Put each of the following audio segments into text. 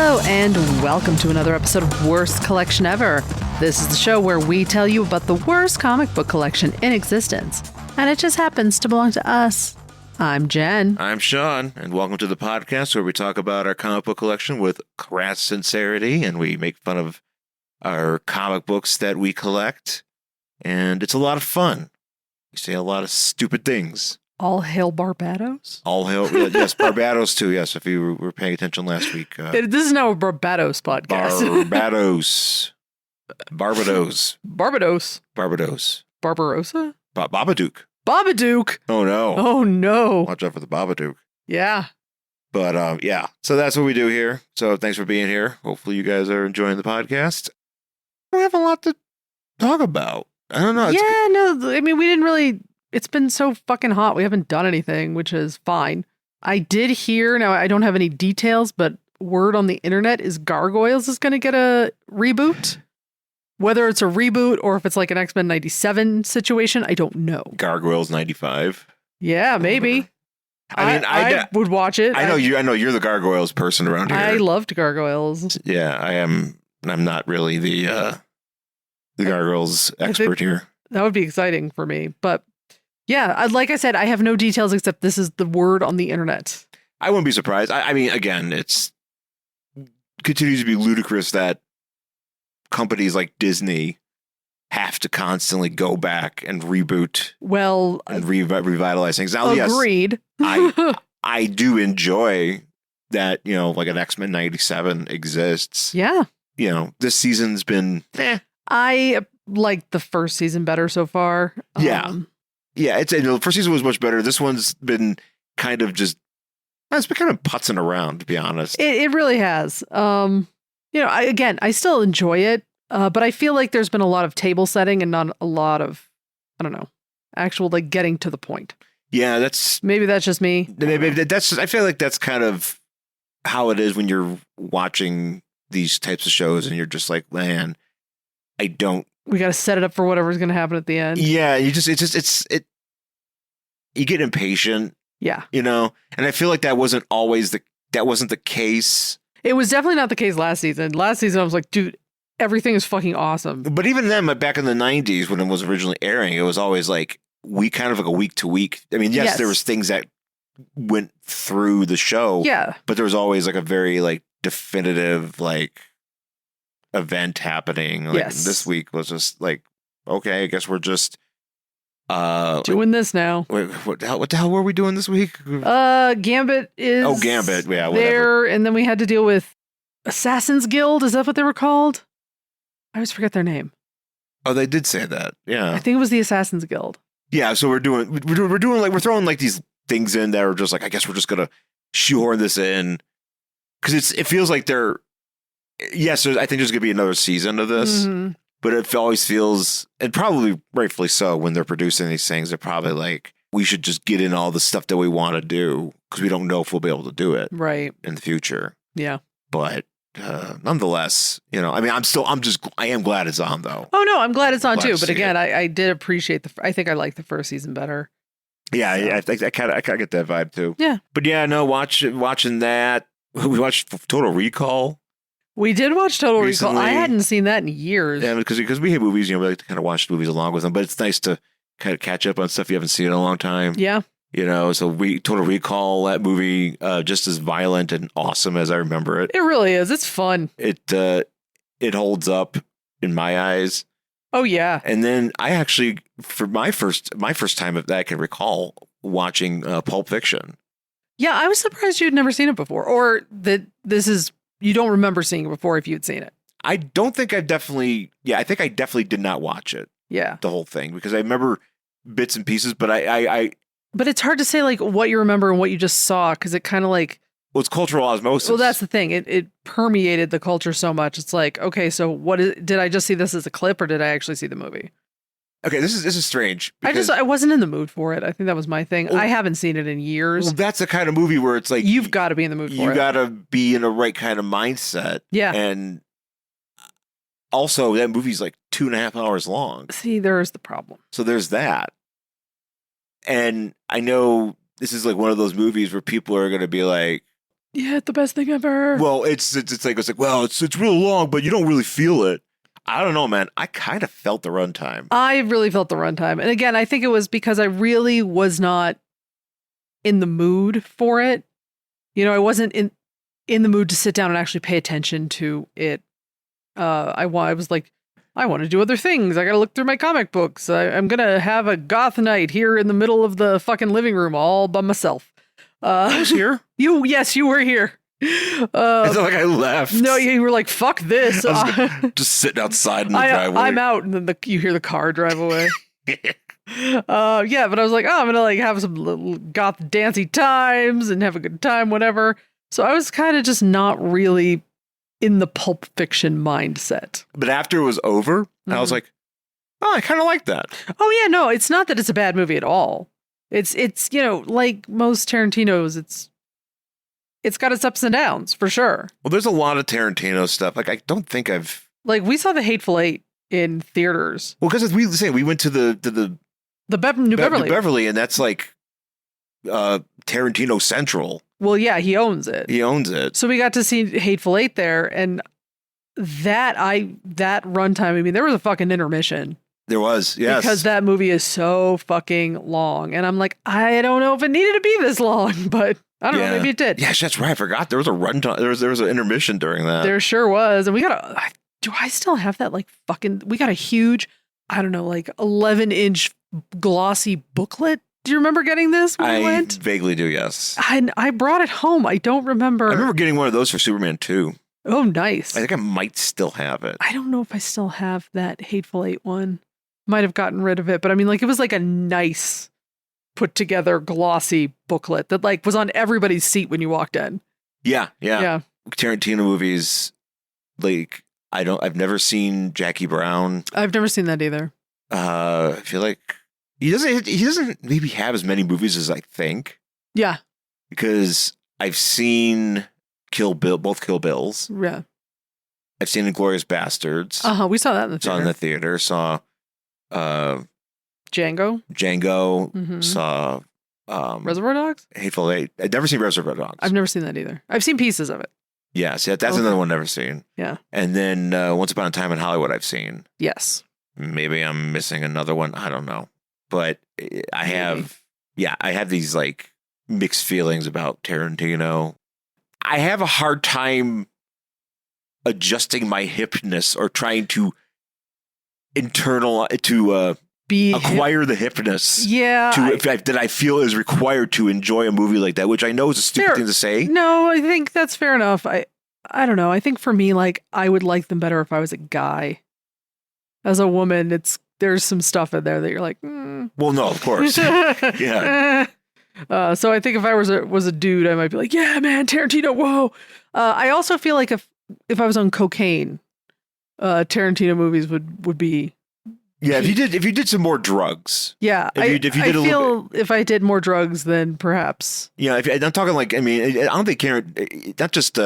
Hello, and welcome to another episode of Worst Collection Ever. This is the show where we tell you about the worst comic book collection in existence, and it just happens to belong to us. I'm Jen. I'm Shawn, and welcome to the podcast where we talk about our comic book collection with crass sincerity, and we make fun of our comic books that we collect, and it's a lot of fun. We say a lot of stupid things. All hail Barbados? All hail, yes, Barbados too, yes, if you were paying attention last week. This is now a Barbados podcast. Barbados. Barbados. Barbados. Barbados. Barbarossa? Babadook. Babadook. Oh, no. Oh, no. Watch out for the Babadook. Yeah. But, yeah, so that's what we do here. So thanks for being here. Hopefully you guys are enjoying the podcast. I don't have a lot to talk about. I don't know. I mean, we didn't really... It's been so fucking hot. We haven't done anything, which is fine. I did hear, now I don't have any details, but word on the internet is Gargoyles is going to get a reboot. Whether it's a reboot or if it's like an X-Men 97 situation, I don't know. Gargoyles 95. Yeah, maybe. I mean, I would watch it. I know you're the Gargoyles person around here. I loved Gargoyles. Yeah, I am. I'm not really the Gargoyles expert here. That would be exciting for me, but yeah, like I said, I have no details except this is the word on the internet. I wouldn't be surprised. I mean, again, it's continues to be ludicrous that companies like Disney have to constantly go back and reboot, and revitalize things. Now, agreed. Yes, I do enjoy that. Like an X-Men 97 exists. Yeah. This season's been. I like the first season better so far. Yeah. Yeah, the first season was much better. This one's been kind of it's been kind of putzing around, to be honest. It really has. I still enjoy it, but I feel like there's been a lot of table setting and not a lot of, I don't know, actual like getting to the point. Yeah, maybe that's just me. I feel like that's kind of how it is when you're watching these types of shows and you're just like, man, we got to set it up for whatever's going to happen at the end. Yeah, you get impatient. Yeah. And I feel like that wasn't the case. It was definitely not the case last season. Last season, I was like, dude, everything is fucking awesome. But even then, back in the 90s when it was originally airing, it was always like kind of like a week to week. I mean, yes, there was things that went through the show. Yeah. But there was always like a very like definitive like event happening. Like this week was just like, okay, I guess we're just doing this now. Wait, what the hell were we doing this week? Gambit is Gambit, yeah, whatever. There, and then we had to deal with Assassin's Guild. Is that what they were called? I always forget their name. Oh, they did say that. Yeah, I think it was the Assassin's Guild. Yeah, so we're doing like we're throwing like these things in that are just like, I guess we're just gonna shoehorn this in because it feels like they're. Yes, I think there's going to be another season of this, but it always feels, and probably rightfully so, when they're producing these things, they're probably like, we should just get in all the stuff that we want to do because we don't know if we'll be able to do it right in the future. Yeah. But nonetheless, I mean, I am glad it's on though. Oh no, I'm glad it's on too. But again, I did appreciate I think I like the first season better. Yeah, so. I think I kind of get that vibe too. Yeah. But yeah, no, watching that, we watched Total Recall. We did watch Total recently. Recall. I hadn't seen that in years. Yeah, because we hate movies, we like to kind of watch movies along with them, but it's nice to kind of catch up on stuff you haven't seen in a long time. Yeah. So Total Recall, that movie, just as violent and awesome as I remember it. It really is. It's fun. It holds up in my eyes. Oh yeah. And then I actually, for my first time that I can recall, watching Pulp Fiction. Yeah, I was surprised you had never seen it before, or that you don't remember seeing it before if you'd seen it. I don't think I definitely did not watch it. Yeah. The whole thing, because I remember bits and pieces, but But it's hard to say like what you remember and what you just saw, because it kind of like... Well, it's cultural osmosis. Well, that's the thing. It permeated the culture so much. It's like, okay, so did I just see this as a clip or did I actually see the movie? Okay, this is strange. I wasn't in the mood for it. I think that was my thing. I haven't seen it in years. Well, that's the kind of movie where it's like you've got to be in the mood for it. You got to be in the right kind of mindset. Yeah. And also, that movie's like 2.5 hours long. See, there's the problem. So there's that. And I know this is like one of those movies where people are going to be like, Yeah, the best thing ever. Well, it's like, well, it's real long, but you don't really feel it. I don't know, man. I kind of felt the runtime. I really felt the runtime. And again, I think it was because I really was not in the mood for it. You know, I wasn't in the mood to sit down and actually pay attention to it. I was like, I want to do other things. I got to look through my comic books. I'm going to have a goth night here in the middle of the fucking living room all by myself. I was here. Yes, you were here. It's not like I left. No, you were like, fuck this. I was just sitting outside in the driveway. I'm out, and then you hear the car drive away. Yeah, but I was like, I'm gonna like have some little goth dancey times and have a good time, whatever. So I was kind of just not really in the Pulp Fiction mindset. But after it was over, I was like, oh, I kind of like that. Oh yeah, no, it's not that it's a bad movie at all. It's you know, like most Tarantino's, it's got its ups and downs for sure. Well, there's a lot of Tarantino stuff. Like, I don't think I've we saw The Hateful Eight in theaters. Well, because we went to the New Beverly, and that's like Tarantino Central. Well, yeah, he owns it. He owns it. So we got to see Hateful Eight there, and that runtime. I mean, there was a fucking intermission. There was, yes, because that movie is so fucking long, and I'm like, I don't know if it needed to be this long, but I don't know, maybe it did. Yeah, that's right. I forgot there was a runtime. There was an intermission during that. There sure was, and we got do I still have that we got a huge, I don't know, 11-inch glossy booklet. Do you remember getting this when we went? I vaguely do, yes. I brought it home. I don't remember. I remember getting one of those for Superman 2. Oh, nice. I think I might still have it. I don't know if I still have that Hateful Eight one. Might have gotten rid of it, but I mean, it was like a nice put together glossy booklet that was on everybody's seat when you walked in. Yeah. Tarantino movies, I've never seen Jackie Brown. I've never seen that either. I feel like he doesn't maybe have as many movies as I think. Yeah. Because I've seen Kill Bill, both Kill Bills. Yeah. I've seen Inglourious Bastards. We saw that in the theater. Saw in the theater. Saw Django. Mm-hmm. Saw Reservoir Dogs? Hateful Eight. I've never seen Reservoir Dogs. I've never seen that either. I've seen pieces of it. Yeah, see, that's another one I've never seen. Yeah. And then Once Upon a Time in Hollywood I've seen. Yes. Maybe I'm missing another one. I don't know. But I have these mixed feelings about Tarantino. I have a hard time adjusting my hipness or trying to acquire the hipness. Yeah. That I feel is required to enjoy a movie like that, which I know is a stupid thing to say. No, I think that's fair enough. I don't know. I think for me, I would like them better if I was a guy. As a woman, there's some stuff in there that you're like, Well, no, of course. Yeah. So I think if I was a dude, I might be like, yeah, man, Tarantino, whoa. I also feel like if I was on cocaine, Tarantino movies would be. Yeah, if you did some more drugs. Yeah, if I did more drugs, then perhaps. Yeah, I'm talking I don't think not just.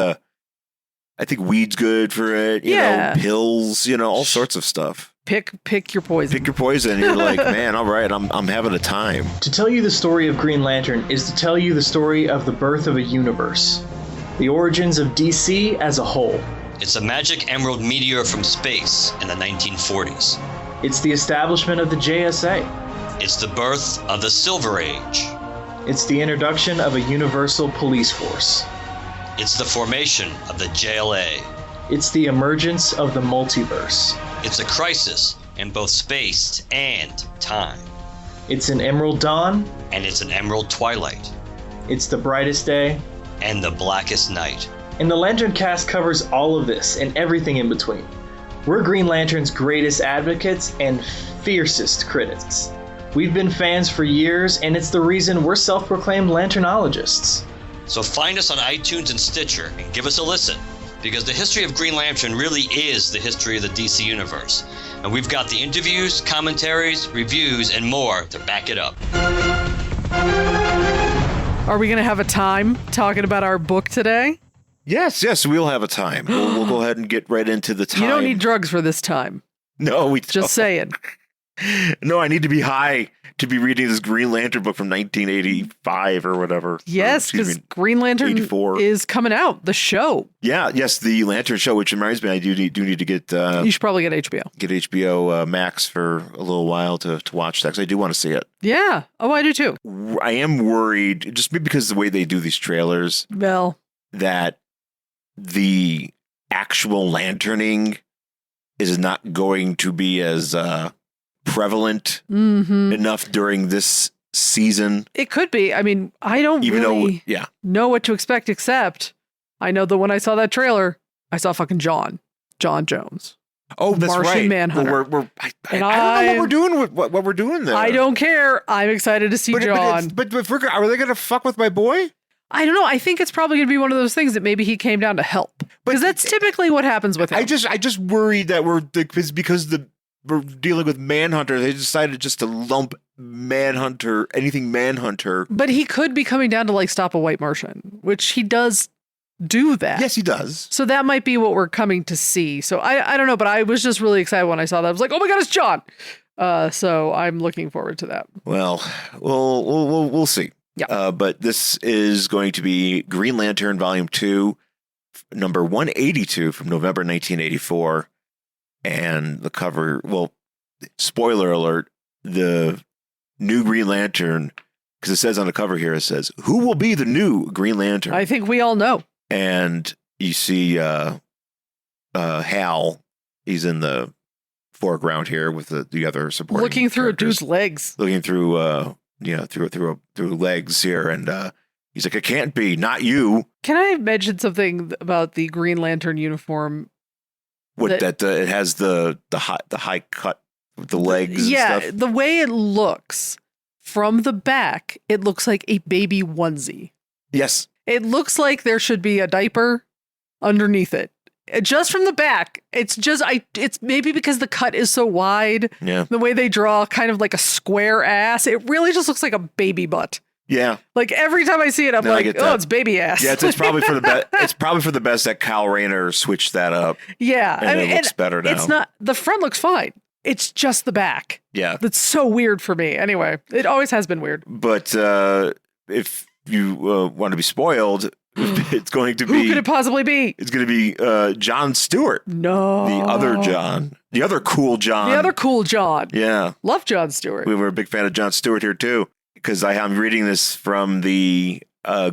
I think weed's good for it. You know, pills. You know, all sorts of stuff. Pick your poison. Pick your poison. You're like, man, all right, I'm having a time. To tell you the story of Green Lantern is to tell you the story of the birth of a universe, the origins of DC as a whole. It's a magic emerald meteor from space in the 1940s. It's the establishment of the JSA. It's the birth of the Silver Age. It's the introduction of a universal police force. It's the formation of the JLA. It's the emergence of the multiverse. It's a crisis in both space and time. It's an emerald dawn. And it's an emerald twilight. It's the brightest day. And the blackest night. And the Lantern cast covers all of this and everything in between. We're Green Lantern's greatest advocates and fiercest critics. We've been fans for years, and it's the reason we're self-proclaimed Lanternologists. So find us on iTunes and Stitcher and give us a listen, because the history of Green Lantern really is the history of the DC Universe. And we've got the interviews, commentaries, reviews, and more to back it up. Are we going to have a time talking about our book today? Yes, we'll have a time. We'll go ahead and get right into the time. You don't need drugs for this time. No, we don't. Just saying. No, I need to be high to be reading this Green Lantern book from 1985 or whatever. Yes, because Green Lantern 84. is coming out. The show. Yeah, yes, the Lantern show, which reminds me, I do need to get You should probably get HBO. Get HBO Max for a little while to watch that, because I do want to see it. Yeah. Oh, I do too. I am worried, just maybe because of the way they do these trailers, Well, that the actual lanterning is not going to be as prevalent enough during this season. It could be. I mean, I don't really know what to expect, except I know that when I saw that trailer, I saw fucking John Jones. Oh, that's Martian right. Manhunter. Well, I don't know what we're doing with what we're doing there. I don't care. I'm excited to see John. But are they going to fuck with my boy? I don't know. I think it's probably going to be one of those things that maybe he came down to help, because that's typically what happens with him. I just worry that because we're dealing with Manhunter, they decided just to lump anything Manhunter. But he could be coming down to like stop a white Martian, which he does do that. Yes, he does. So that might be what we're coming to see. So I don't know, but I was just really excited when I saw that. I was like, oh my God, it's John. So I'm looking forward to that. Well, we'll see. Yeah. But this is going to be Green Lantern Volume 2, number 182 from November 1984. And the cover, well, spoiler alert, the new Green Lantern, because it says on the cover here, it says, who will be the new Green Lantern? I think we all know. And you see Hal, he's in the foreground here with the other supporting looking through characters. a dude's legs. Looking through through legs here, and he's like, it can't be, not you. Can I mention something about the Green Lantern uniform? What that it has the high cut with the legs. Yeah, and stuff. the way it looks from the back, it looks like a baby onesie. Yes, it looks like there should be a diaper underneath it. Just from the back, it's maybe because the cut is so wide. Yeah, the way they draw kind of like a square ass, it really just looks like a baby butt. Yeah, like every time I see it, I'm like, oh, it's baby ass. Yeah, it's probably for the best. It's probably for the best that Kyle Rayner switched that up. Yeah, and it looks better now. It's not, the front looks fine. It's just the back. Yeah, that's so weird for me. Anyway, it always has been weird. But if you want to be spoiled, it's going to be. Who could it possibly be? It's going to be John Stewart. No, the other John, the other cool John, the other cool John. Yeah, love John Stewart. We were a big fan of John Stewart here too. Because I'm reading this from the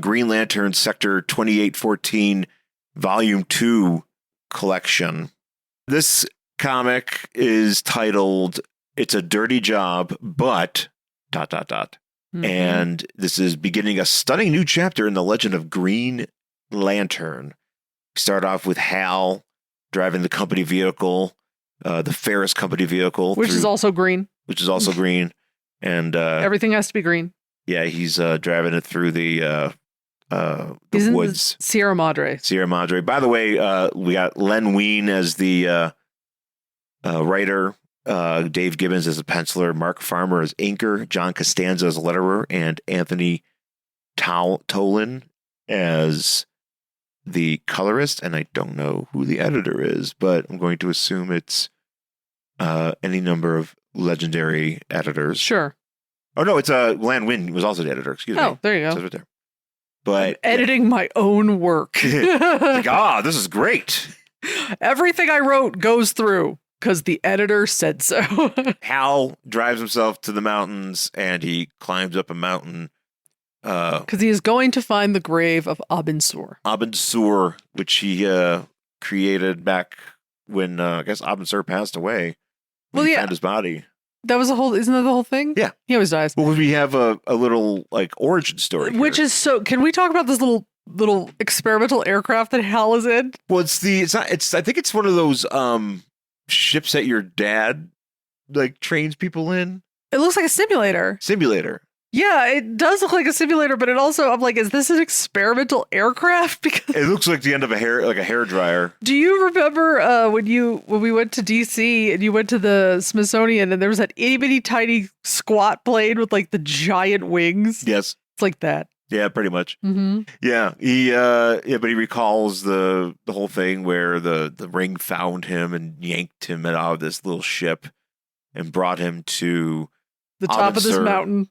Green Lantern Sector 2814 Volume 2 collection. This comic is titled It's a Dirty Job, but ... Mm-hmm. And this is beginning a stunning new chapter in the legend of Green Lantern. We start off with Hal driving the company vehicle, the Ferris company vehicle. Which is also green. Which is also green. And everything has to be green. Yeah, he's driving it through the he's woods. In the Sierra Madre. Sierra Madre. By the way, we got Len Wein as the writer, Dave Gibbons as a penciler, Mark Farmer as inker, John Costanza as letterer, and Anthony Tolan as the colorist. And I don't know who the editor is, but I'm going to assume it's any number of legendary editors. Sure. Oh no, it's Len Wein was also the editor. Excuse me. Oh, there you go. Right there. But I'm editing my own work. Like, this is great. Everything I wrote goes through because the editor said so. Hal drives himself to the mountains and he climbs up a mountain. Because he is going to find the grave of Abin Sur. Abin Sur, which he created back when I guess Abin Sur passed away. Well, he found his body. That was isn't that the whole thing? Yeah. He always dies. Well, we have a little like origin story. Which is can we talk about this little experimental aircraft that Hal is in? Well, I think it's one of those ships that your dad like trains people in. It looks like a simulator. Yeah, it does look like a simulator, but it also, I'm like, is this an experimental aircraft? Because it looks like the end of a hair dryer. Do you remember when we went to DC and you went to the Smithsonian and there was that itty bitty tiny squat plane with like the giant wings? Yes, it's like that. Yeah, pretty much. Mm-hmm. Yeah, but he recalls the whole thing where the ring found him and yanked him out of this little ship. and brought him to The top Abin of this Sur. mountain.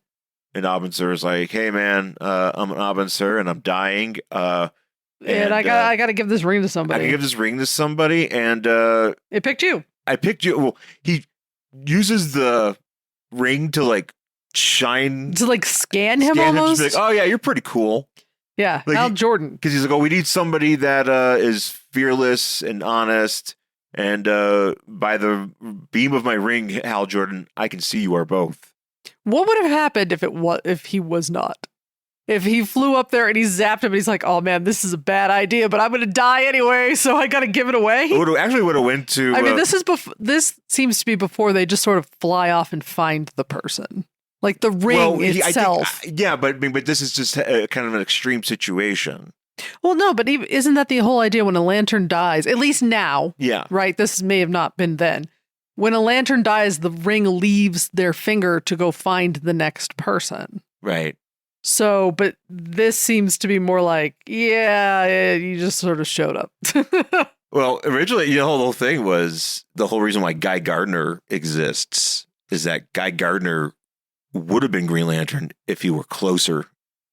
And Abin Sur is like, hey man, I'm an Abin Sur and I'm dying. And I gotta give this ring to I somebody. can give this ring to somebody, and It picked you. I picked you. Well, he uses the ring to like shine, To like scan him scan almost. to be like, oh yeah, you're pretty cool. Yeah, like Hal he- Jordan. Because he's like, oh, we need somebody that is fearless and honest. And by the beam of my ring, Hal Jordan, I can see you are both. What would have happened if he was not? If he flew up there and he zapped him and he's like, oh man, this is a bad idea, but I'm going to die anyway, so I got to give it away? It would have went to. I mean, this seems to be before they just sort of fly off and find the person. Like the ring itself. Yeah, but this is just kind of an extreme situation. Well, no, but isn't that the whole idea when a lantern dies? At least now, Yeah. right? This may have not been then. When a lantern dies, the ring leaves their finger to go find the next person. Right. So, but this seems to be more like, yeah, you just sort of showed up. Well, originally, the whole thing was the whole reason why Guy Gardner exists is that Guy Gardner would have been Green Lantern if he were closer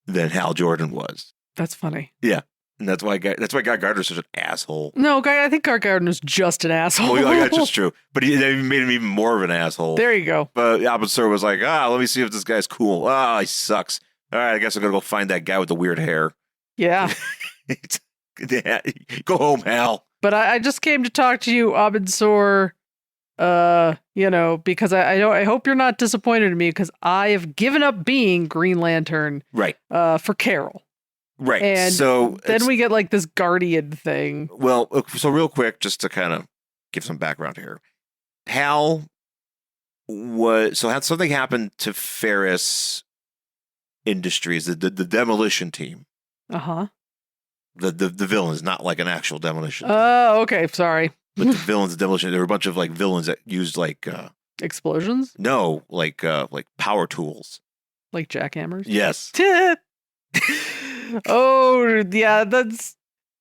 than Hal Jordan was. That's funny. Yeah. And that's why Guy Gardner's such an asshole. No, I think Guy Gardner's just an asshole. Well, yeah, that's just true. But they made him even more of an asshole. There you go. But Abin Sur was like, let me see if this guy's cool. He sucks. All right, I guess I'm going to go find that guy with the weird hair. Yeah. Yeah, go home, Hal. But I just came to talk to you, Abin Sur, because I hope you're not disappointed in me because I have given up being Green Lantern Right. For Carol. Right. And so then we get like this guardian thing. Well, so real quick, just to kind of give some background here. Hal had something happened to Ferris Industries, the demolition team. Uh-huh. The villains, not like an actual demolition team. Oh, okay. Sorry. But the villains, the demolition, there were a bunch of like villains that used like Explosions? like power tools. Like jackhammers? Yes. Oh, yeah, that's...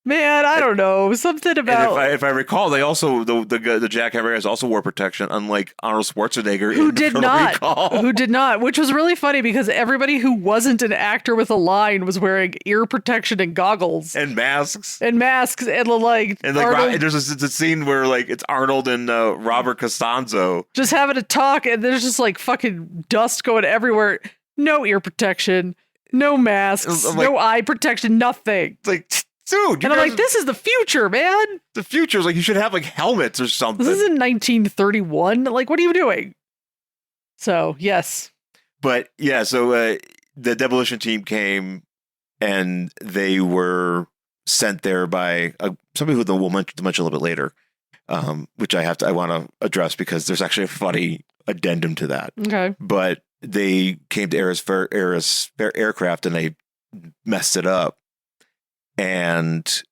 Man, I don't know. Something about... And if I recall, they also, the jackhammer guys also wore protection, unlike Arnold Schwarzenegger. Who in did Total not. Recall. Who did not. Which was really funny because everybody who wasn't an actor with a line was wearing ear protection and goggles. And masks. And masks. And like Arnold there's a scene where like it's Arnold and Robert Costanzo. just having a talk and there's just like fucking dust going everywhere. No ear protection. No masks. I'm like- no eye protection. Nothing. It's like, dude, And I'm like, this is the future, man. the future is like you should have like helmets or something. This is in 1931. Like, what are you doing? So, yes. But yeah, so the demolition team came and they were sent there by somebody who we'll mention a little bit later, which I want to address because there's actually a funny addendum to that. Okay. But they came to Ares Aircraft and they messed it up and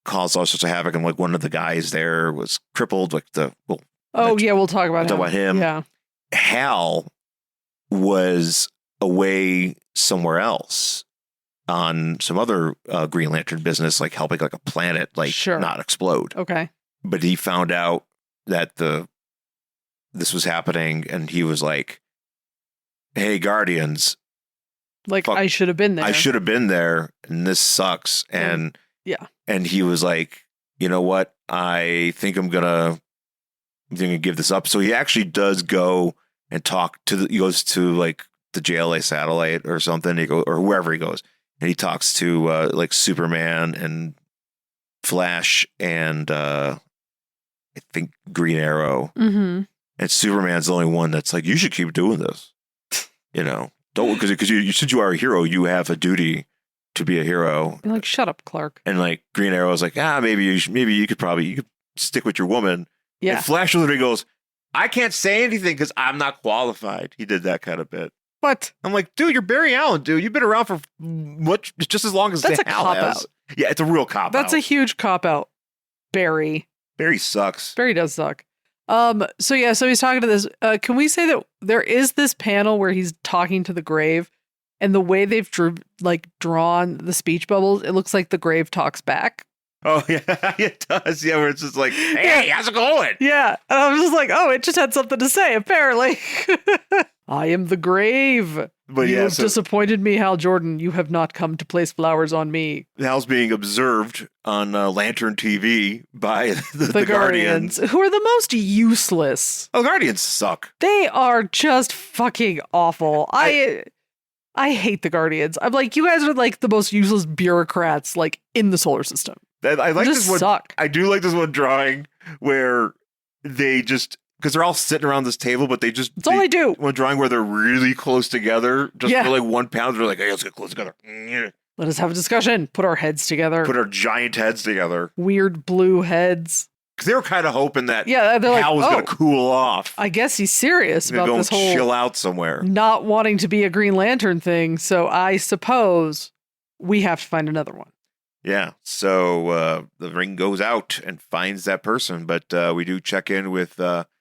caused all sorts of havoc. And like one of the guys there was crippled. Like We'll talk about him. Yeah. Hal was away somewhere else on some other Green Lantern business, like helping like a planet not explode. Okay. But he found out that this was happening, and he was like, "Hey, Guardians, Like, fuck, I should have been there. I should have been there, and this sucks." And yeah. and he was like, "You know what? I think I'm gonna give this up." So he actually does go and talk to he goes to like the JLA satellite or something. Or wherever he goes, and he talks to like Superman and Flash and I think Green Arrow. Mm-hmm. And Superman's the only one that's like, you should keep doing this. Don't, because you since you are a hero, you have a duty to be a hero. You're like, shut up, Clark. And like Green Arrow's like, maybe you could stick with your woman. Yeah. And Flash literally goes, I can't say anything because I'm not qualified. He did that kind of bit. What? I'm like, dude, you're Barry Allen, dude. You've been around for just as long as That's a Hal cop has. out. Yeah, it's a real cop out. That's a huge cop out. Barry sucks. Barry does suck. So he's talking to this. Can we say that there is this panel where he's talking to the grave, and the way they've drawn the speech bubbles, it looks like the grave talks back. Oh, yeah, it does. Yeah, where it's just like, hey, how's it going? Yeah. And I was just like, oh, it just had something to say, apparently. I am the grave. But You yeah, have so disappointed me, Hal Jordan. You have not come to place flowers on me. Hal's being observed on Lantern TV by The Guardians, who are the most useless. Oh, Guardians suck. They are just fucking awful. I hate the Guardians. I'm like, you guys are like the most useless bureaucrats like in the solar system. I like Just this one. suck. I do like this one drawing where they just, because they're all sitting around this table, but That's all they do. One drawing where they're really close together, just Yeah. for like 1 pound. They're like, hey, let's get close together. Let us have a discussion. Put our heads together. Put our giant heads together. Weird blue heads. Because they were kind of hoping that Yeah, they're like, Hal was oh, going to cool off. I guess he's serious Gonna about go this and whole chill out somewhere. not wanting to be a Green Lantern thing. So I suppose we have to find another one. Yeah, so the ring goes out and finds that person, but we do check in with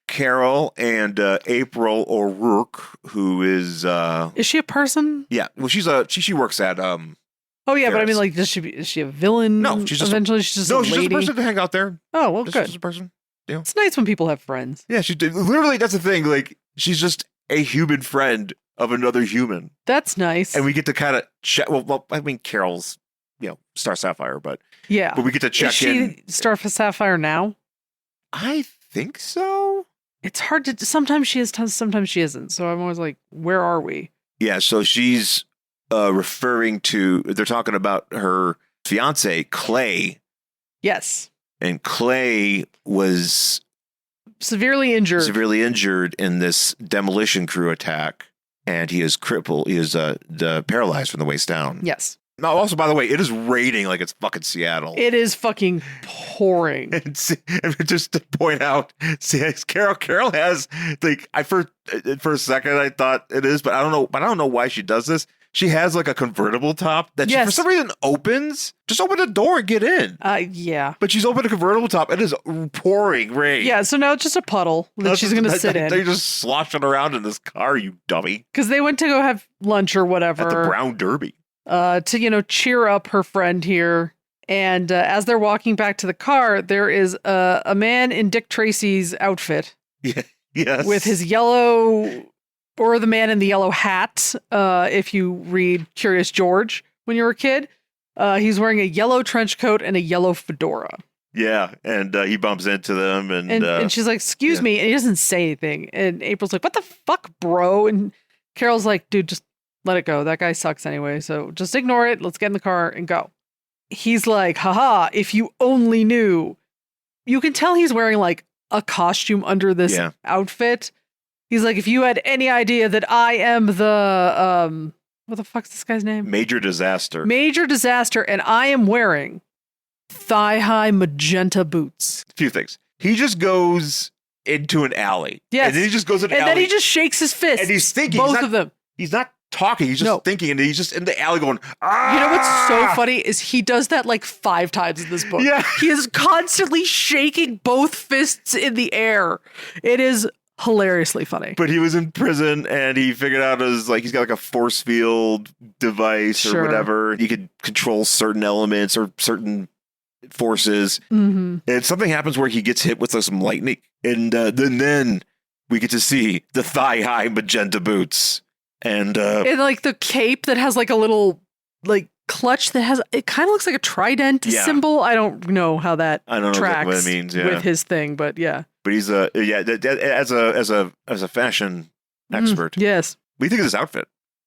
Carol and April O'Rourke, who is she a person? yeah, well she works at Oh yeah, but I mean, Ferris. like, is she a villain? No, she's just eventually she's just no, a she's lady. just a person to hang out there. Oh well, Just good. just a person. It's nice when people have friends. Yeah, she did. Literally, that's the thing. Like, she's just a human friend of another human, That's nice. and we get to kind of check. Well, I mean, Carol's Star Sapphire, but yeah. we get to check Is she in. Star Sapphire now? I think so. It's hard to. Sometimes she is, sometimes she isn't. So I'm always like, where are we? Yeah, so she's referring to, they're talking about her fiance, Clay, Yes. and Clay was Severely injured. severely injured in this demolition crew attack, and he is crippled. He is paralyzed from the waist down. Yes. Now, also, by the way, it is raining like it's fucking Seattle. It is fucking pouring. And just to point out, see, Carol has like for a second I thought it is, but I don't know. But I don't know why she does this. She has like a convertible top that she, for Yes. some reason opens. Just open the door and get in. Yeah. But she's opened a convertible top. It is pouring rain. Yeah, so now it's just a puddle that she's going to sit in. They're just sloshing around in this car, you dummy. Because they went to go have lunch or whatever. At the Brown Derby. To cheer up her friend here. And as they're walking back to the car, there is a man in Dick Tracy's outfit. Yeah. Yes. With his yellow, or the man in the yellow hat. If you read Curious George when you were a kid, he's wearing a yellow trench coat and a yellow fedora. Yeah, and he bumps into them, And she's like, "Excuse me," and he doesn't say anything. And April's like, "What the fuck, bro?" And Carol's like, "Dude, just let it go. That guy sucks anyway. So just ignore it. Let's get in the car and go." He's like, haha, if you only knew. You can tell he's wearing like a costume under this outfit. He's like, if you had any idea that I am the, what the fuck's this guy's name? Major Disaster. Major Disaster, and I am wearing thigh-high magenta boots. A few things. He just goes into an alley. Yes. And then he just goes into an alley. And then he just shakes his fist. And he's thinking. Both of them. He's not talking. He's just thinking. And he's just in the alley going, ah! You know what's so funny is he does that like 5 times in this book. Yeah. He is constantly shaking both fists in the air. It is hilariously funny. But he was in prison and he figured out he's got like a force field device or whatever. He could control certain elements or certain forces. Mm-hmm. And something happens where he gets hit with some lightning. And then we get to see the thigh-high magenta boots. And like the cape that has like a little like clutch that has, it kind of looks like a trident symbol. I don't know how that tracks what it means, with his thing, but yeah. But he's as a fashion expert. Yes. What do you think of this outfit?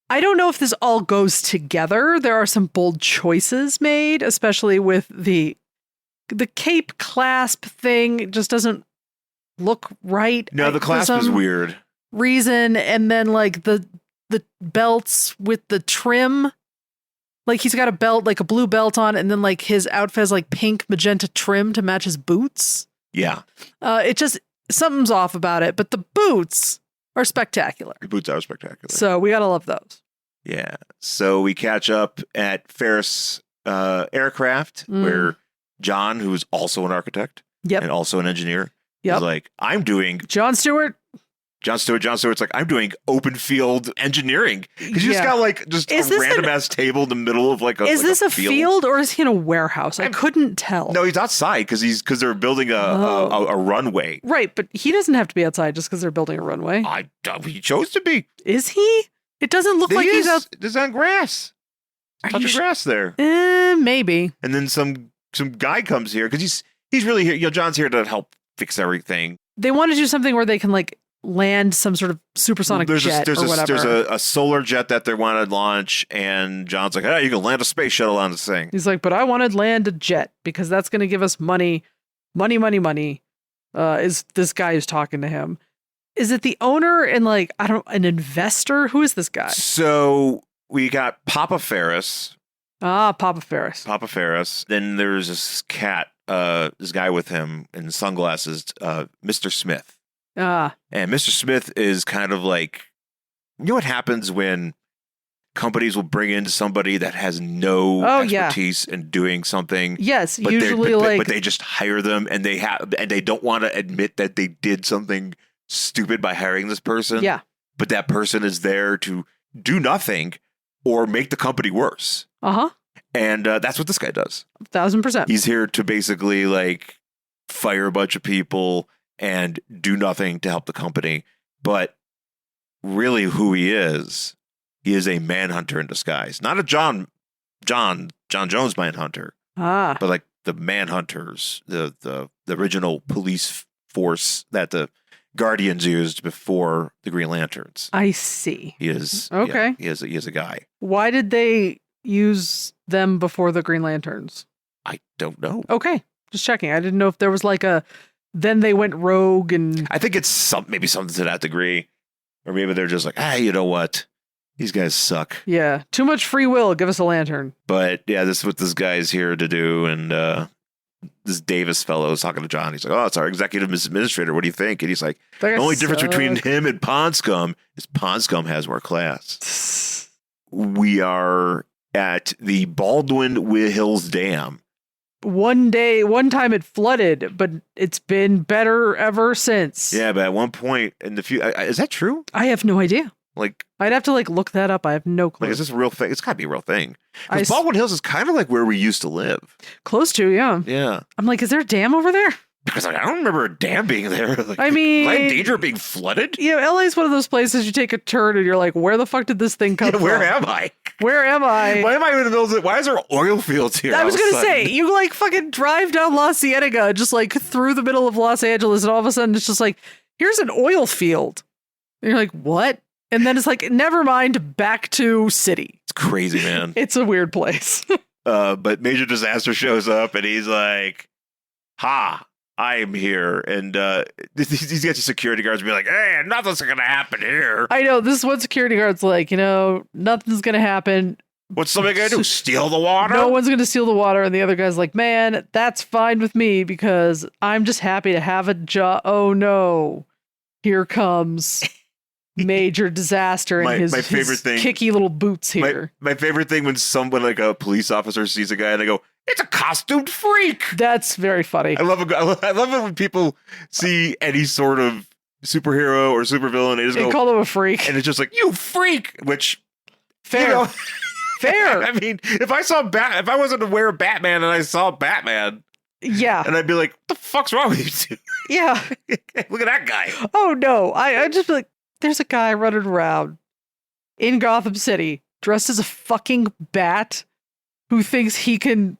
I don't know if this all goes together. There are some bold choices made, especially with the cape clasp thing. It just doesn't look right. No, the clasp is weird. Reason, and then like the belts with the trim. Like he's got a belt, like a blue belt on, and then like his outfit has like pink magenta trim to match his boots. Yeah. It just, something's off about it, but the boots are spectacular. The boots are spectacular. So we gotta love those. Yeah. So we catch up at Ferris Aircraft, where John, who is also an architect and also an engineer, is like, I'm doing John Stewart. John Stewart's like, I'm doing open field engineering. Because you just Yeah. got like just Is a this random ass table in the middle of like a Is like this a field? field or is he in a warehouse? I couldn't tell. No, he's outside because they're building a runway. Right, but he doesn't have to be outside just because they're building a runway. He chose to be. Is he? It doesn't look like he's out. There's on grass. Are you Touching grass there. Maybe. And then some guy comes here because he's really here. You know, John's here to help fix everything. They want to do something where they can like land some sort of supersonic jet or whatever. There's a solar jet that they want to launch, and John's like, "Hey, you can land a space shuttle on this thing." He's like, but I want to land a jet because that's going to give us money. Is this guy who's talking to him? Is it the owner and like, an investor? Who is this guy? So we got Papa Ferris. Papa Ferris. Papa Ferris. Then there's this cat, this guy with him in sunglasses, Mr. Smith. And Mr. Smith is kind of like, you know what happens when companies will bring in somebody that has no expertise in doing something? Yes, but usually but they just hire them and they don't want to admit that they did something stupid by hiring this person. Yeah. But that person is there to do nothing or make the company worse. Uh-huh. And that's what this guy does. 1000%. He's here to basically like fire a bunch of people and do nothing to help the company. But really who he is a manhunter in disguise. Not a John Jones manhunter. But like the manhunters, the original police force that the Guardians used before the Green Lanterns. I see. He is okay. Yeah, he is a guy. Why did they use them before the Green Lanterns? I don't know. Okay, just checking. I didn't know if there was like then they went rogue and... I think it's maybe something to that degree. Or maybe they're just like, you know what? These guys suck. Yeah, too much free will. Give us a lantern. But yeah, this is what this guy's here to do. And this Davis fellow is talking to John. He's like, oh, it's our executive administrator. What do you think? And he's like, the only difference between him and Pond Scum is Pond Scum has more class. We are at the Baldwin Hills Dam. One time it flooded, but it's been better ever since. Yeah, but at one point in the future, is that true? I have no idea. Like, I'd have to like look that up. I have no clue. Like, is this a real thing? It's got to be a real thing. Because Baldwin Hills is kind of like where we used to live. Close to, yeah. Yeah. I'm like, is there a dam over there? Because I don't remember a dam being there. Like, I mean, am I in danger of being flooded? Yeah, LA is one of those places you take a turn and you're like, where the fuck did this thing come from? Where am I? Where am I? Why am I in the middle of why is there oil fields here? I was going to say, you like fucking drive down La Cienega, just like through the middle of Los Angeles, and all of a sudden it's just like, here's an oil field. And you're like, what? And then it's like, never mind, back to city. It's crazy, man. It's a weird place. But Major Disaster shows up and he's like, I am here. And he's got the security guards be like, hey, nothing's going to happen here. I know. This is what security guards like, nothing's going to happen. What's somebody going to do? Steal the water? No one's going to steal the water. And the other guy's like, man, that's fine with me because I'm just happy to have a job. Oh, no. Here comes Major Disaster and his favorite thing, kicky little boots here. My favorite thing when someone like a police officer sees a guy and they go, it's a costumed freak. That's very funny. I love it when people see any sort of superhero or supervillain. They just call them a freak. And it's just like, you freak, which fair. Fair. I mean, if I wasn't aware of Batman and I saw Batman. Yeah. And I'd be like, what the fuck's wrong with you two? Yeah. Look at that guy. Oh no. I'd just be like, there's a guy running around in Gotham City dressed as a fucking bat who thinks he can,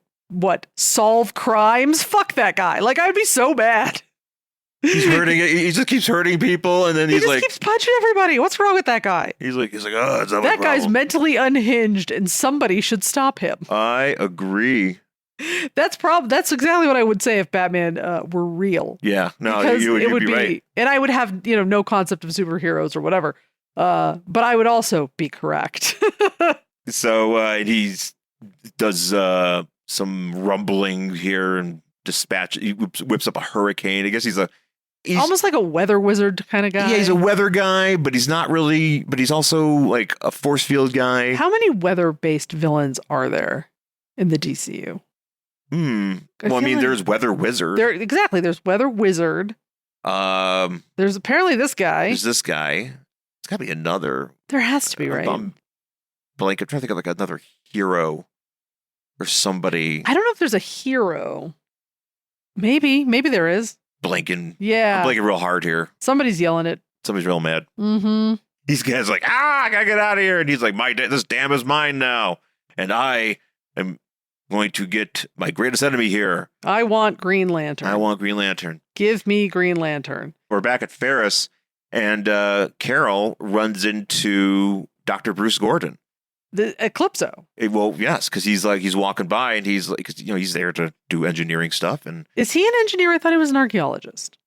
solve crimes? Fuck that guy. Like, I'd be so mad. He's hurting it. He just keeps hurting people, and then he just keeps punching everybody. What's wrong with that guy? He's like, oh, it's not that guy's mentally unhinged, and somebody should stop him. I agree. That's exactly what I would say if Batman were real. Yeah, no, because you'd be right. And I would have no concept of superheroes or whatever. But I would also be correct. So he does some rumbling here and he whips up a hurricane. I guess he's almost like a weather wizard kind of guy. Yeah, he's a weather guy, but he's not really. But he's also like a force field guy. How many weather-based villains are there in the DCU? Well, I mean, there's Weather Wizard. Exactly. There's Weather Wizard. There's apparently this guy. There's this guy. It's got to be another. There has to be, right? I'm trying to think of like another hero or somebody. I don't know if there's a hero. Maybe there is. Blinking. Yeah. I'm blinking real hard here. Somebody's yelling it. Somebody's real mad. Mm-hmm. These guys like, I gotta get out of here. And he's like, this dam is mine now. And I am going to get my greatest enemy here. I want Green Lantern. I want Green Lantern. Give me Green Lantern. We're back at Ferris, and Carol runs into Dr. Bruce Gordon. The Eclipso. Well, yes, because he's walking by, and he's like, he's there to do engineering stuff. And is he an engineer? I thought he was an archaeologist.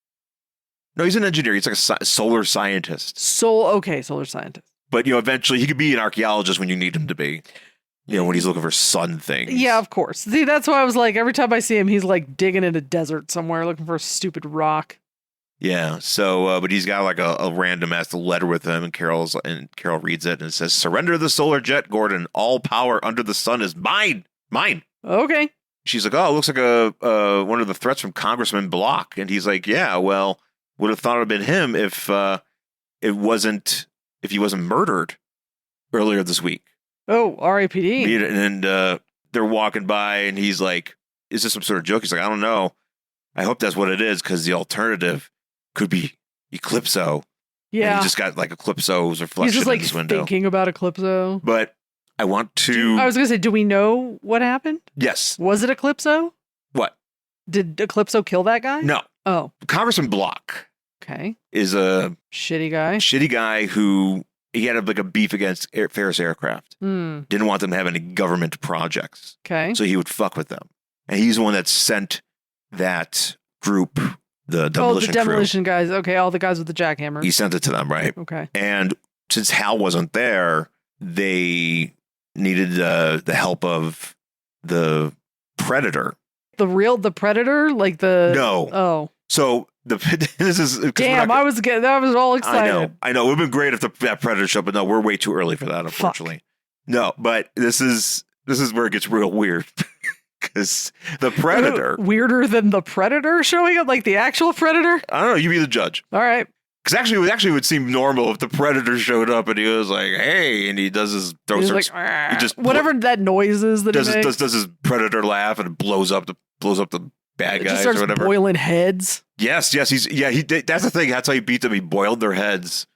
No, he's an engineer. He's like a solar scientist. Solar scientist. But eventually he could be an archaeologist when you need him to be. When he's looking for sun things. Yeah, of course. See, that's why I was like, every time I see him, he's like digging in a desert somewhere looking for a stupid rock. Yeah. So, but he's got like a random ass letter with him, and Carol reads it, and it says, "Surrender the solar jet, Gordon. All power under the sun is mine. Mine." Okay. She's like, "Oh, it looks like one of the threats from Congressman Block," and he's like, "Yeah, well, would have thought it would have been him if he wasn't murdered earlier this week." Oh, R.I.P.D. And they're walking by, and he's like, "Is this some sort of joke?" He's like, "I don't know. I hope that's what it is, because the alternative could be Eclipso." Yeah. And he just got like Eclipso's reflection He's just like in this window. thinking about Eclipso. But I want to... I was going to say, do we know what happened? Yes. Was it Eclipso? What? Did Eclipso kill that guy? No. Oh. Congressman Block. Okay. Is a... Shitty guy who... He had like a beef against Ferris Aircraft. Hmm. Didn't want them to have any government projects. Okay. So he would fuck with them. And he's the one that sent that group, the demolition crew. Demolition guys. Okay, all the guys with the jackhammers. He sent it to them, right? Okay. And since Hal wasn't there, they needed the help of the Predator. The Predator? Like the... No. Oh. So this is... Damn, I was all excited. I know. It would have been great if that Predator showed, but no, we're way too early for that, unfortunately. Fuck. No, but this is where it gets real weird. Because the Predator... Weirder than the Predator showing up? Like the actual Predator? I don't know. You be the judge. All right. Because actually, it would seem normal if the Predator showed up and he was like, "Hey," and he does his throat search. He just whatever that noise is that does he makes. does his Predator laugh and blows up the bad guys starts or whatever. Boiling heads. Yes. That's the thing. That's how he beat them. He boiled their heads.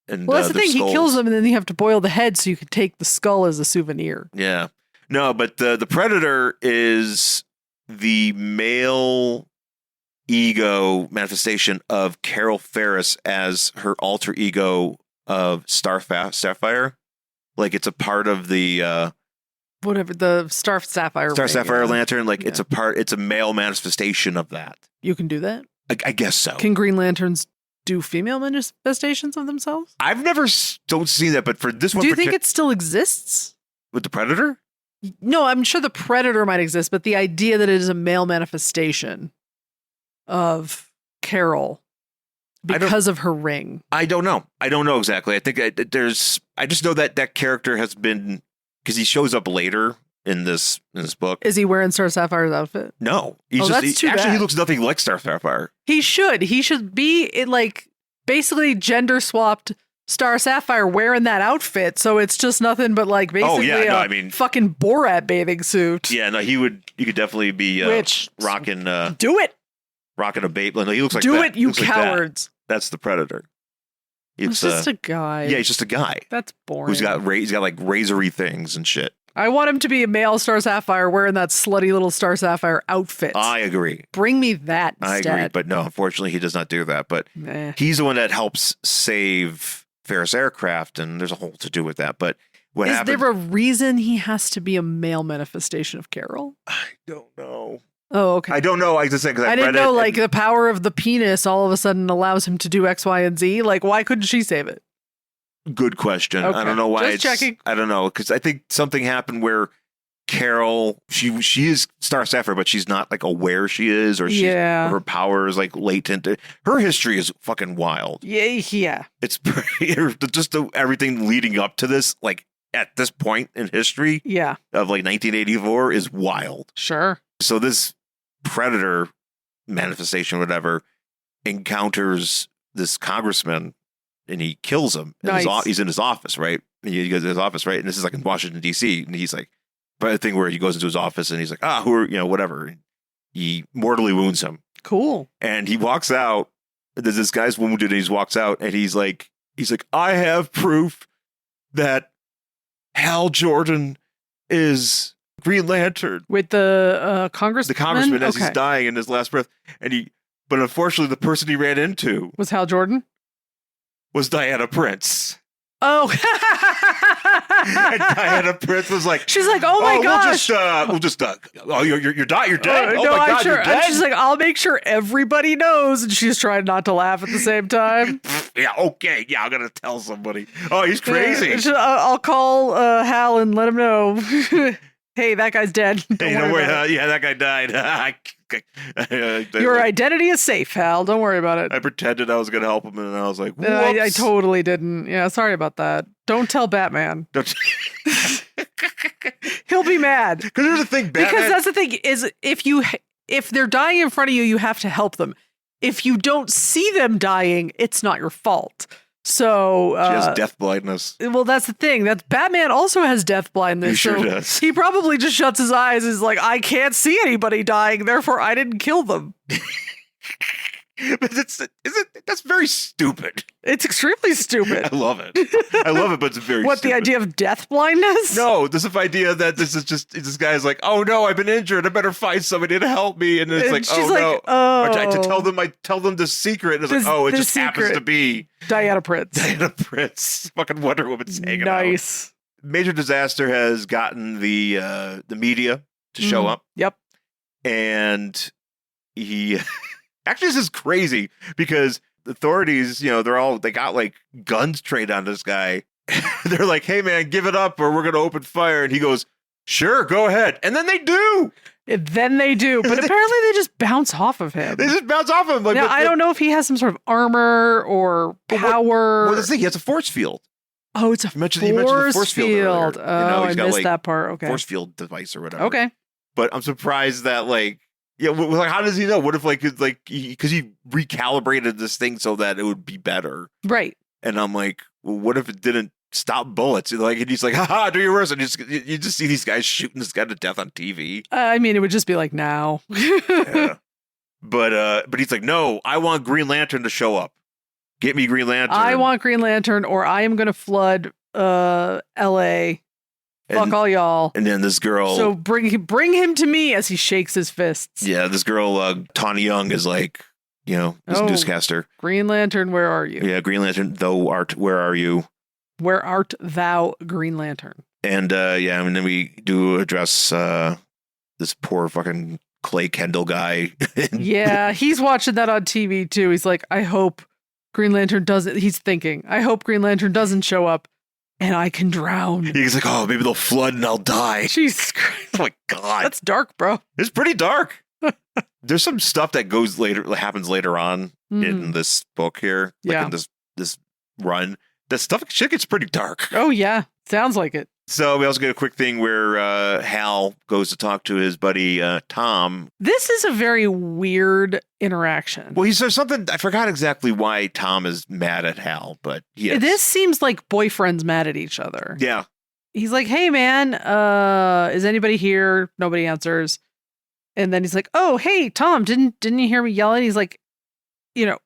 And well, that's the thing. skulls. He kills them, and then you have to boil the head so you could take the skull as a souvenir. Yeah. No, but the Predator is the male ego manifestation of Carol Ferris as her alter ego of Starfire. Like it's a part of the whatever the Sapphire Lantern. Like it's a male manifestation of that. You can do that? I guess so. Can Green Lanterns do female manifestations of themselves? I've never don't see that, but for this one, do you think it still exists with the Predator? No, I'm sure the Predator might exist, but the idea that it is a male manifestation of Carol because of her ring. I don't know. I don't know exactly. I think I just know that character has been, because he shows up later in this book. Is he wearing Star Sapphire's outfit? No. He looks nothing like Star Sapphire. He should be like basically gender swapped Star Sapphire wearing that outfit, so it's just nothing but like basically fucking Borat bathing suit. Yeah, no, he could definitely be rocking do it. Rocking a Beyblade. No, he looks like do that. it, you cowards. That's the Predator. It's just a guy. Yeah, he's just a guy. That's boring. He's got like razory things and shit. I want him to be a male Star Sapphire wearing that slutty little Star Sapphire outfit. I agree. Bring me that instead. I agree, but no, unfortunately, he does not do that. But he's the one that helps save Ferris Aircraft, and there's a whole to do with that. But what happens? Is there a reason he has to be a male manifestation of Carol? I don't know. Oh, okay. I don't know. I just think because I didn't know like the power of the penis all of a sudden allows him to do X, Y, and Z. Like, why couldn't she save it? Good question. Okay. I don't know why. Just checking. I don't know, because I think something happened where Carol, she is Star Sapphire, but she's not like aware she is, or her power is like latent. Her history is fucking wild. Yeah. It's just everything leading up to this, like at this point in history, of like 1984 is wild. Sure. So this Predator manifestation, whatever, encounters this congressman and he kills him. Nice. He's in his office, right? He goes to his office, right? And this is like in Washington, D.C. And he's like, but the thing where he goes into his office and he's like, who are, whatever. He mortally wounds him. Cool. And he walks out. This guy's wounded and he walks out and he's like, I have proof that Hal Jordan is Green Lantern. With the congressman? The congressman as he's dying in his last breath. But unfortunately, the person he ran into was Hal Jordan? Was Diana Prince. Oh. And Diana Prince was like, she's like, oh my gosh. We'll just you're dead. You're dead. No, my God, sure. you're dead. And she's like, I'll make sure everybody knows. And she's trying not to laugh at the same time. Yeah, okay. Yeah, I'm going to tell somebody. Oh, he's crazy. I'll call Hal and let him know. Hey, that guy's dead. Don't worry. That guy died. Your identity is safe, Hal. Don't worry about it. I pretended I was going to help him, and I was like, whoops. I totally didn't. Yeah, sorry about that. Don't tell Batman. He'll be mad. Because there's the thing, Batman. Because that's the thing is, if they're dying in front of you, you have to help them. If you don't see them dying, it's not your fault. So she has death blindness. Well, that's the thing. That Batman also has death blindness. He sure does. He probably just shuts his eyes and is like, I can't see anybody dying, therefore I didn't kill them. But that's very stupid. It's extremely stupid. I love it, but it's very What, stupid. the idea of death blindness? No, this idea that this guy's like, oh no, I've been injured. I better find somebody to help me. And it's like, she's no. Oh. I tell them the secret. And it's like, it just happens to be Diana Prince. Fucking Wonder Woman's hanging out. Nice. Major Disaster has gotten the media to show up. Yep. And he actually, this is crazy because the authorities, they got like guns trained on this guy. They're like, hey man, give it up or we're going to open fire. And he goes, sure, go ahead. And then they do. But apparently they just bounce off of him. They just bounce off of him. Like, now, I don't know if he has some sort of armor or power. Well, that's the thing. He has a force field. Oh, it's a you mentioned the force field. Oh, I missed that part. Okay. Force field device or whatever. Okay. But I'm surprised that how does he know? What if because he recalibrated this thing so that it would be better. Right. And I'm like, well, what if it didn't stop bullets? And he's like, haha, do your worst. And you just see these guys shooting this guy to death on TV. I mean, it would just be like now. Yeah. But he's like, no, I want Green Lantern to show up. Get me Green Lantern. I want Green Lantern or I am going to flood L.A. Fuck all y'all. And then this girl. So bring him to me as he shakes his fists. Yeah, this girl, Tawny Young, is like, this newscaster. Green Lantern, where are you? Yeah, Green Lantern, thou art, where are you? Where art thou, Green Lantern? And and then we do address this poor fucking Clay Kendall guy. Yeah, he's watching that on TV too. He's like, I hope Green Lantern doesn't. He's thinking, I hope Green Lantern doesn't show up. And I can drown. He's like, oh, maybe they'll flood and I'll die. Jesus Christ. Oh my God. That's dark, bro. It's pretty dark. There's some stuff that happens later on in this book here. In this run. That shit gets pretty dark. Oh, yeah. Sounds like it. So we also get a quick thing where Hal goes to talk to his buddy Tom. This is a very weird interaction. Well, he says something. I forgot exactly why Tom is mad at Hal, but this seems like boyfriends mad at each other. Yeah. He's like, hey, man, is anybody here? Nobody answers. And then he's like, oh, hey, Tom, didn't you hear me yelling? He's like,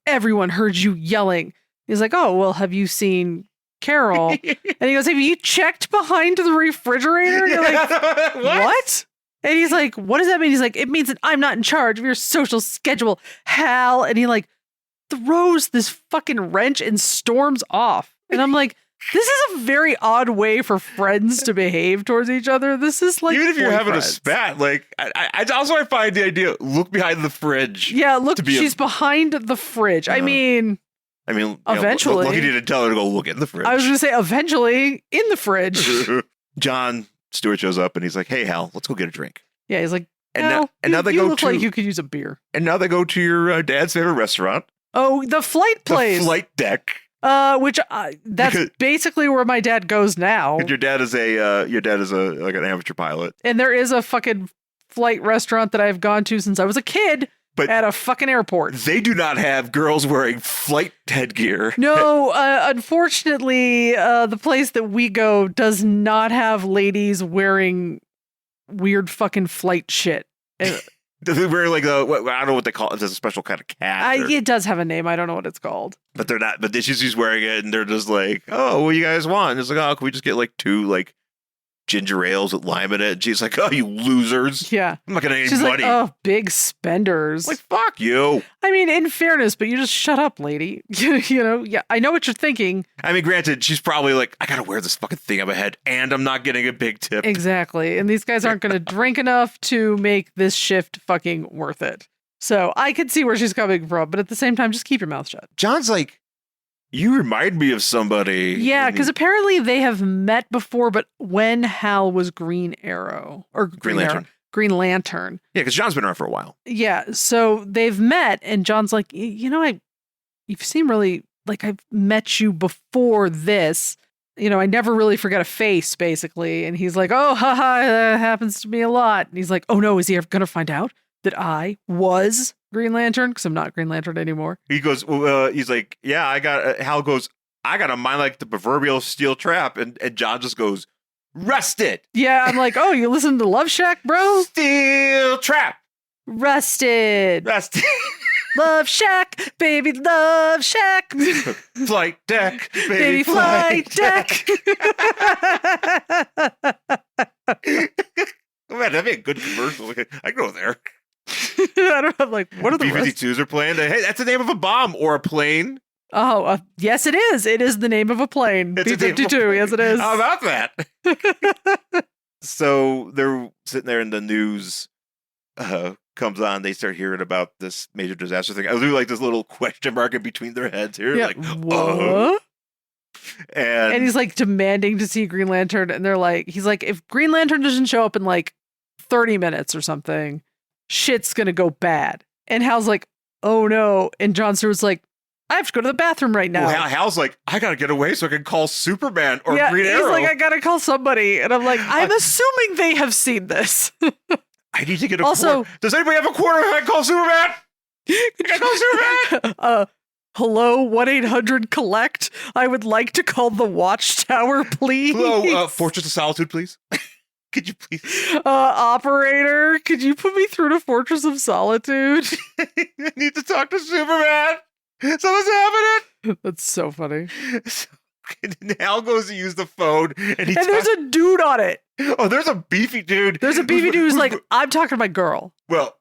everyone heard you yelling. He's like, oh, well, have you seen Carol? And he goes, have you checked behind the refrigerator? And you're like, what? And he's like, what does that mean? He's like, it means that I'm not in charge of your social schedule, Hal. And he throws this fucking wrench and storms off. And I'm like, this is a very odd way for friends to behave towards each other. This is like, even if you're having a spat, I find the idea, look behind the fridge. Yeah, look, she's behind the fridge. I mean, eventually. Lucky didn't tell her to go look in the fridge. I was going to say, eventually, in the fridge. John Stewart shows up and he's like, hey, Hal, let's go get a drink. Yeah, he's like, now they you look like you could use a beer. And now they go to your dad's favorite restaurant. Oh, the flight place. The flight deck. That's basically where my dad goes now. Your dad is like an amateur pilot. And there is a fucking flight restaurant that I've gone to since I was a kid But at a fucking airport. they do not have girls wearing flight headgear. No, unfortunately, the place that we go does not have ladies wearing weird fucking flight shit. They're wearing like I don't know what they call it. It's a special kind of cat. It does have a name. I don't know what it's called. But they're not. But she's wearing it, and they're just like, "Oh, what do you guys want?" And it's like, "Oh, can we just get like 2 like ginger ales with lime in it?" And she's like, "Oh, you losers! Yeah, I'm not gonna get she's any like, money." "Oh, big spenders." Like, fuck you. I mean, in fairness, but you just shut up, lady. You know, yeah, I know what you're thinking. I mean, granted, she's probably like, I gotta wear this fucking thing on my head, and I'm not getting a big tip. Exactly, and these guys aren't going to drink enough to make this shift fucking worth it. So I could see where she's coming from, but at the same time, just keep your mouth shut. John's like, you remind me of somebody. Yeah, And because apparently they have met before, but when Hal was Green Arrow or Green Lantern. Green Lantern. Yeah, because John's been around for a while. Yeah, so they've met, and John's like, you know, you seem really like I've met you before this. You know, I never really forget a face, basically. And he's like, oh, haha, that happens to me a lot. And he's like, oh no, is he ever going to find out that I was Green Lantern? Because I'm not Green Lantern anymore. He goes, he's like, yeah, Hal goes, I got a mind like the proverbial steel trap. And John just goes, rust it. Yeah, I'm like, oh, you listen to Love Shack, bro? Steel trap. Rusted. Rusted. Love Shack, baby, Love Shack. Flight deck, Baby flight deck. Oh, man, that'd be a good commercial. I go there. I don't know. I'm like, what are the rest? B-52s are playing. Hey, that's the name of a bomb or a plane. Oh, yes, it is. It is the name of a plane. It's a name of a B-52. plane. Yes, it is. How about that? So they're sitting there, and the news comes on. They start hearing about this major disaster thing. I do like this little question mark in between their heads here. Yeah. Like, what? And he's like demanding to see Green Lantern, and they're like, he's like, if Green Lantern doesn't show up in like 30 minutes or something, shit's gonna go bad. And Hal's like, oh no. And John Stewart's like, I have to go to the bathroom right now. Well, Hal's like, I gotta get away so I can call Superman or Green he's Arrow. like, I gotta call somebody. And I'm like, I'm assuming they have seen this. I need to get a Also, quarter. Does anybody have a quarter? I can call Superman. I can call Superman. Hello, 1-800-COLLECT. I would like to call the Watchtower, please. Hello, Fortress of Solitude, please. Could you please? Operator, could you put me through to Fortress of Solitude? I need to talk to Superman. Something's happening. That's so funny. So, Hal goes to use the phone, and there's a dude on it. Oh, there's a beefy dude. There's a beefy dude who's like, I'm talking to my girl. Well,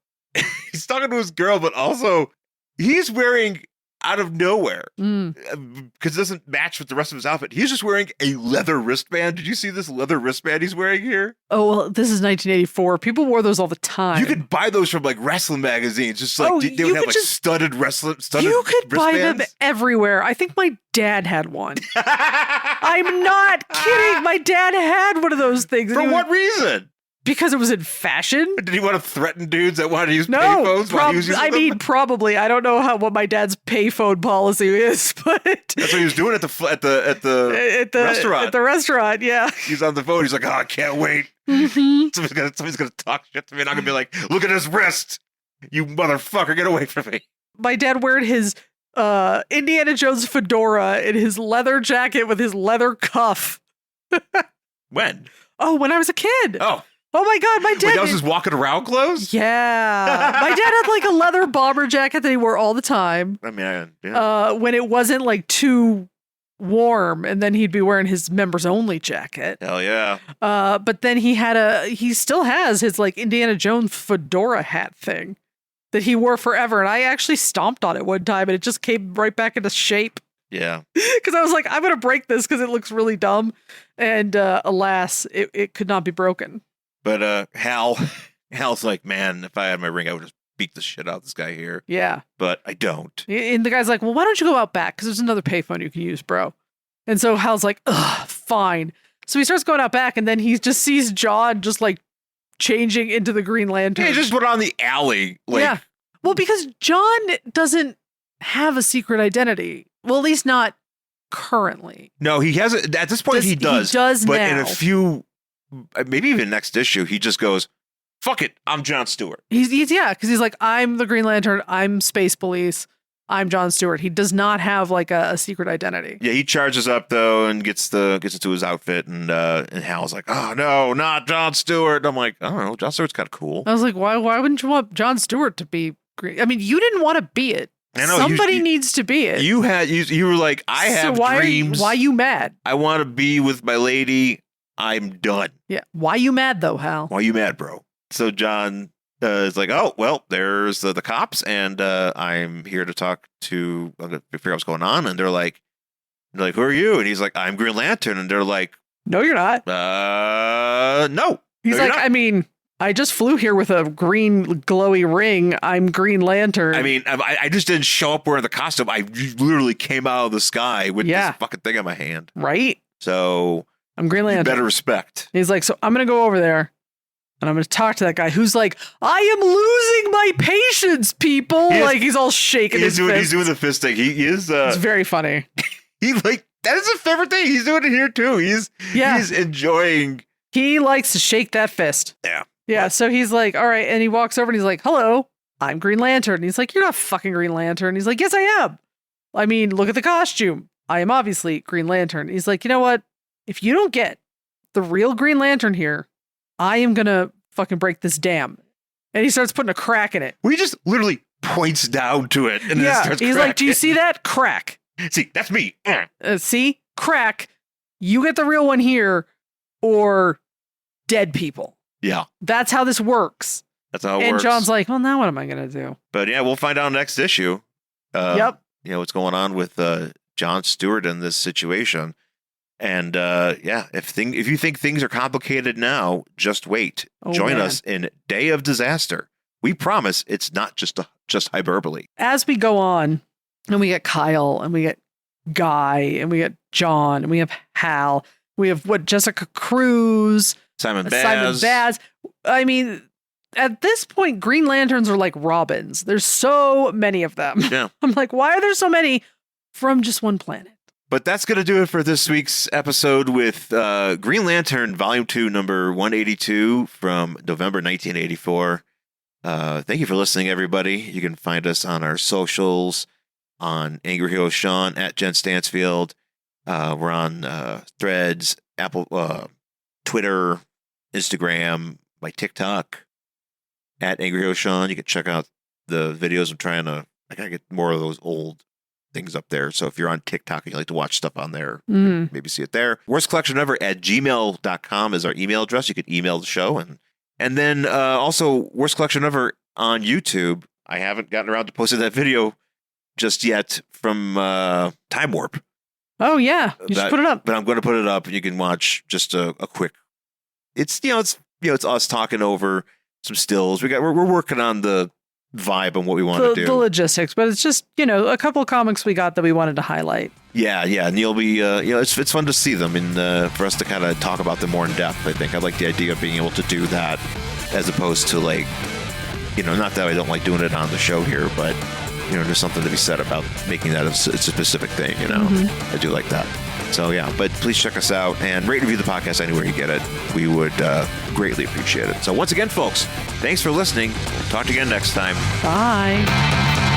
he's talking to his girl, but also he's wearing out of nowhere because it doesn't match with the rest of his outfit. He's just wearing a leather wristband. Did you see this leather wristband he's wearing here? Oh, well, this is 1984. People wore those all the time. You could buy those from like wrestling magazines. Just like they would have like studded wristbands. You could buy them everywhere. I think my dad had one. I'm not kidding. My dad had one of those things. For what reason? Because it was in fashion. Did he want to threaten dudes that wanted to use payphones while he was using them? Probably. I don't know what my dad's payphone policy is, but that's what he was doing at the restaurant. At the restaurant, yeah. He's on the phone. He's like, "Oh, I can't wait. Mm-hmm. Somebody's gonna talk shit to me, and I'm gonna be like, look at his wrist, you motherfucker, get away from me." My dad wearing his Indiana Jones fedora and his leather jacket with his leather cuff. When? Oh, when I was a kid. Oh my God, my dad. Wait, that was his walking around clothes? Yeah. My dad had like a leather bomber jacket that he wore all the time. I mean, yeah. When it wasn't like too warm, and then he'd be wearing his members only jacket. Hell yeah. But then he still has his like Indiana Jones fedora hat thing that he wore forever. And I actually stomped on it one time and it just came right back into shape. Yeah. Because I was like, I'm going to break this because it looks really dumb. And alas, it could not be broken. But Hal's like, man, if I had my ring, I would just beat the shit out of this guy here. Yeah. But I don't. And the guy's like, well, why don't you go out back? Because there's another payphone you can use, bro. And so Hal's like, ugh, fine. So he starts going out back, and then he just sees John just like changing into the Green Lantern. Yeah, he just went on the alley. Yeah. Well, because John doesn't have a secret identity. Well, at least not currently. No, he has it. At this point, he does. He does but now. in a few, maybe even next issue, he just goes, fuck it, I'm John Stewart. He's yeah, because he's like, I'm the Green Lantern, I'm Space Police, I'm John Stewart. He does not have like a secret identity. Yeah, he charges up though and gets into his outfit, and Hal's like, oh no, not John Stewart. And I'm like, I don't know, John Stewart's kind of cool. I was like, why wouldn't you want John Stewart to be green? I mean, you didn't want to be it. I know, somebody needs to be it. You were like, I have dreams. Why are you mad? I want to be with my lady. I'm done. Yeah. Why you mad though, Hal? Why you mad, bro? So John is like, oh, well, there's the cops, and I'm here to talk to, I'm going to figure out what's going on. And they're like, who are you? And he's like, I'm Green Lantern. And they're like, no, you're not. No. He's like, I mean, I just flew here with a green glowy ring. I'm Green Lantern. I mean, I just didn't show up wearing the costume. I literally came out of the sky with this fucking thing in my hand. Right? So I'm Green Lantern. Better respect. He's like, so I'm going to go over there and I'm going to talk to that guy who's like, I am losing my patience, people. He's all shaking his fist. He's doing the fist thing. He is. It's very funny. He's like, that is a favorite thing. He's doing it here too. He's enjoying. He likes to shake that fist. Yeah. Yeah. So he's like, all right. And he walks over and he's like, hello, I'm Green Lantern. And he's like, you're not fucking Green Lantern. He's like, yes, I am. I mean, look at the costume. I am obviously Green Lantern. He's like, you know what? If you don't get the real Green Lantern here, I am going to fucking break this dam. And he starts putting a crack in it. He just literally points down to it. And then starts he's like, do you see that? Crack. See, that's me. See? Crack. You get the real one here or dead people. Yeah. That's how this works. That's how it works. And John's like, well, now what am I going to do? But yeah, we'll find out next issue. Yep. You know, what's going on with John Stewart in this situation. And if you think things are complicated now, just wait. Join us in Day of Disaster. We promise it's not just hyperbole. As we go on, and we get Kyle, and we get Guy, and we get John, and we have Hal, we have Jessica Cruz, Simon Baz. I mean, at this point, Green Lanterns are like Robins. There's so many of them. Yeah. I'm like, why are there so many from just one planet? But that's going to do it for this week's episode with Green Lantern Volume 2, number 182 from November 1984. Thank you for listening, everybody. You can find us on our socials, on Angry Hero Shawn, at Jen Stansfield. We're on Threads, Apple, Twitter, Instagram, my TikTok, at Angry Hero Shawn. You can check out the videos. I gotta get more of those old things up there. So if you're on TikTok and you like to watch stuff on there, maybe see it there. Worst collection ever at gmail.com is our email address. You can email the show. And then also Worst Collection Ever on YouTube. I haven't gotten around to posting that video just yet from Time Warp. Oh yeah, you should put it up. But I'm going to put it up. You can watch just a quick. It's us talking over some stills. We're working on the vibe and what we want to do. The logistics, but it's just, a couple of comics we got that we wanted to highlight. Yeah, and you'll be, it's fun to see them and for us to kind of talk about them more in depth. I think I like the idea of being able to do that as opposed to not that I don't like doing it on the show here, but there's something to be said about making that a specific thing. I do like that. So yeah, but please check us out and rate and review the podcast anywhere you get it. We would greatly appreciate it. So once again, folks, thanks for listening. Talk to you again next time. Bye.